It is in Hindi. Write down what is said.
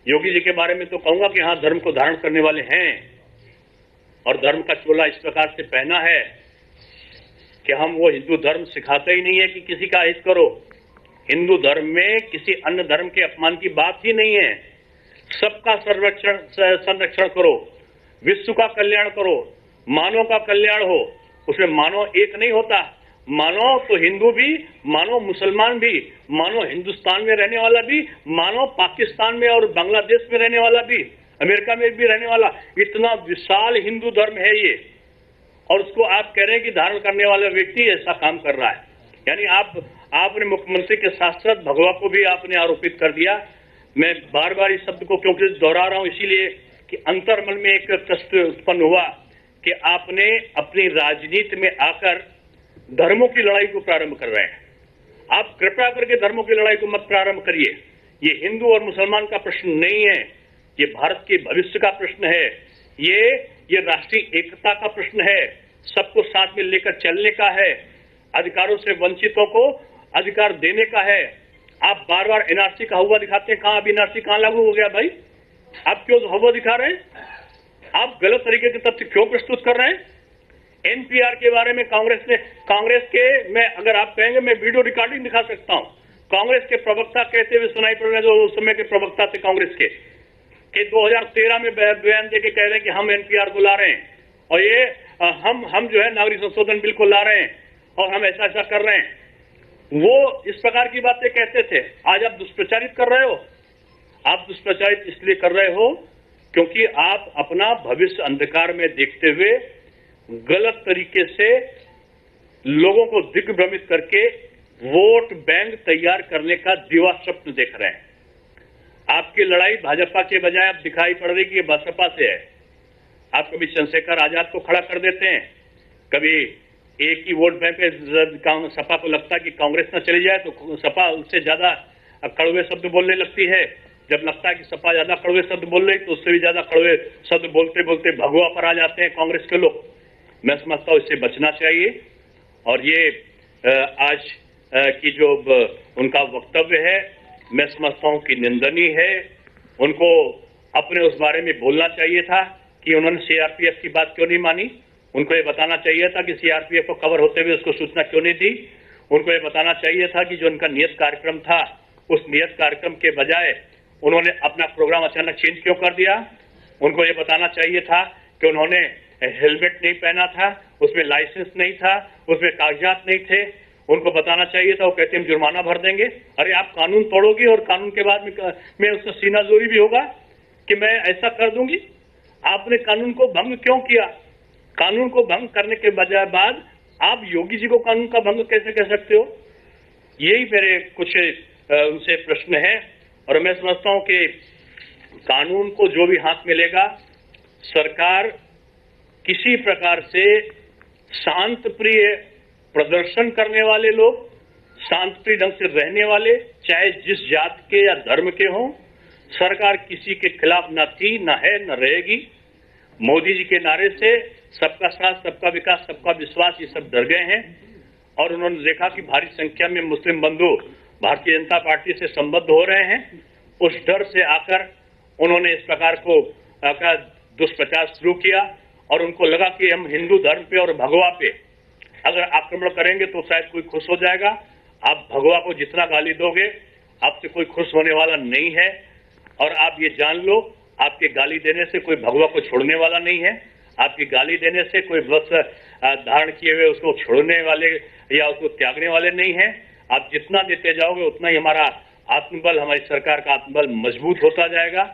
योगी जी के बारे में तो कहूंगा कि हाँ, धर्म को धारण करने वाले हैं और धर्म का चोला इस प्रकार से पहना है कि हम वो हिंदू धर्म सिखाते ही नहीं है कि किसी का हित करो। हिंदू धर्म में किसी अन्य धर्म के अपमान की बात ही नहीं है। सबका संरक्षण करो, विश्व का कल्याण करो, मानव का कल्याण हो। उसमें मानव एक नहीं होता, मानव तो हिंदू भी, मानव मुसलमान भी, मानव हिंदुस्तान में रहने वाला भी, मानव पाकिस्तान में और बांग्लादेश में रहने वाला भी, अमेरिका में भी रहने वाला, इतना विशाल हिंदू धर्म है ये। और उसको आप कह रहे हैं कि धारण करने वाला व्यक्ति ऐसा काम कर रहा है। यानी आपने मुख्यमंत्री के साथ साथ भगवा को भी आपने आरोपित कर दिया। मैं बार बार इस शब्द को क्योंकि दोहरा रहा हूं, इसीलिए कि अंतर्मन में एक कष्ट उत्पन्न हुआ कि आपने अपनी राजनीति में आकर धर्मों की लड़ाई को प्रारंभ कर रहे हैं। आप कृपया करके धर्मों की लड़ाई को मत प्रारंभ करिए। ये हिंदू और मुसलमान का प्रश्न नहीं है, ये भारत के भविष्य का प्रश्न है, ये राष्ट्रीय एकता का प्रश्न है, सबको साथ में लेकर चलने का है, अधिकारों से वंचितों को अधिकार देने का है। आप बार बार एनआरसी का हवा दिखाते हैं, कहां अब एनआरसी कहां लागू हो गया भाई? आप क्यों हवा दिखा रहे हैं? आप गलत तरीके के तथ्य क्यों प्रस्तुत कर रहे हैं? एनपीआर के बारे में कांग्रेस के मैं अगर आप कहेंगे मैं वीडियो रिकॉर्डिंग दिखा सकता हूं। कांग्रेस के प्रवक्ता कहते हुए सुनाई पड़ रहे जो उस समय के प्रवक्ता थे कांग्रेस के, कि 2013 में बयान देके कह रहे हैं कि हम एनपीआर को ला रहे हैं और ये हम जो है नागरिक संशोधन बिल को ला रहे हैं और हम ऐसा कर रहे हैं। वो इस प्रकार की बातें कहते थे। आज आप दुष्प्रचारित कर रहे हो। आप दुष्प्रचारित इसलिए कर रहे हो क्योंकि आप अपना भविष्य अंधकार में देखते हुए गलत तरीके से लोगों को दिग्भ्रमित करके वोट बैंक तैयार करने का दिवा स्वप्न देख रहे हैं। आपकी लड़ाई भाजपा के बजाय अब दिखाई पड़ रही कि ये बसपा से है। आप कभी चंद्रशेखर आजाद को खड़ा कर देते हैं, कभी एक ही वोट बैंक पे सपा को लगता है कि कांग्रेस न चली जाए तो सपा उससे ज्यादा कड़वे शब्द बोलने लगती है। जब लगता है कि सपा ज्यादा कड़वे शब्द बोल रही तो उससे भी ज्यादा कड़वे शब्द बोलते बोलते भगवा पर आ जाते हैं कांग्रेस के लोग। मैं समझता हूं इससे बचना चाहिए। और ये आज की जो उनका वक्तव्य है मैं समझता हूं कि निंदनीय है। उनको अपने उस बारे में बोलना चाहिए था कि उन्होंने सीआरपीएफ की बात क्यों नहीं मानी। उनको ये बताना चाहिए था कि सीआरपीएफ को कवर होते हुए उसको सूचना क्यों नहीं दी। उनको ये बताना चाहिए था कि जो उनका नियत कार्यक्रम था उस नियत कार्यक्रम के बजाय उन्होंने अपना प्रोग्राम अचानक चेंज क्यों कर दिया। उनको ये बताना चाहिए था कि उन्होंने हेलमेट नहीं पहना था, उसमें लाइसेंस नहीं था, उसमें कागजात नहीं थे। उनको बताना चाहिए था, वो कहते हम जुर्माना भर देंगे। अरे आप कानून तोड़ोगे और कानून के बाद में उसका सीना जोरी भी होगा कि मैं ऐसा कर दूंगी। आपने कानून को भंग क्यों किया? कानून को भंग करने के बजाय बाद आप योगी जी को कानून का भंग कैसे कह सकते हो? यही मेरे कुछ उनसे प्रश्न है। और मैं समझता हूं कि कानून को जो भी हाथ में लेगा, सरकार किसी प्रकार से शांत प्रिय प्रदर्शन करने वाले लोग, शांत प्रिय ढंग से रहने वाले, चाहे जिस जात के या धर्म के हों, सरकार किसी के खिलाफ न थी, न है, न रहेगी। मोदी जी के नारे से सबका साथ, सबका विकास, सबका विश्वास, ये सब डर गए हैं। और उन्होंने देखा कि भारी संख्या में मुस्लिम बंधु भारतीय जनता पार्टी से संबद्ध हो रहे हैं। उस डर से आकर उन्होंने इस प्रकार को दुष्प्रचार शुरू किया और उनको लगा कि हम हिंदू धर्म पे और भगवा पे अगर आक्रमण करेंगे तो शायद कोई खुश हो जाएगा। आप भगवा को जितना गाली दोगे आपसे कोई खुश होने वाला नहीं है। और आप ये जान लो, आपके गाली देने से कोई भगवा को छोड़ने वाला नहीं है। आपकी गाली देने से कोई वस्त्र धारण किए हुए उसको छोड़ने वाले या उसको त्यागने वाले नहीं है। आप जितना देते जाओगे उतना ही हमारा आत्मबल, हमारी सरकार का आत्मबल मजबूत होता जाएगा।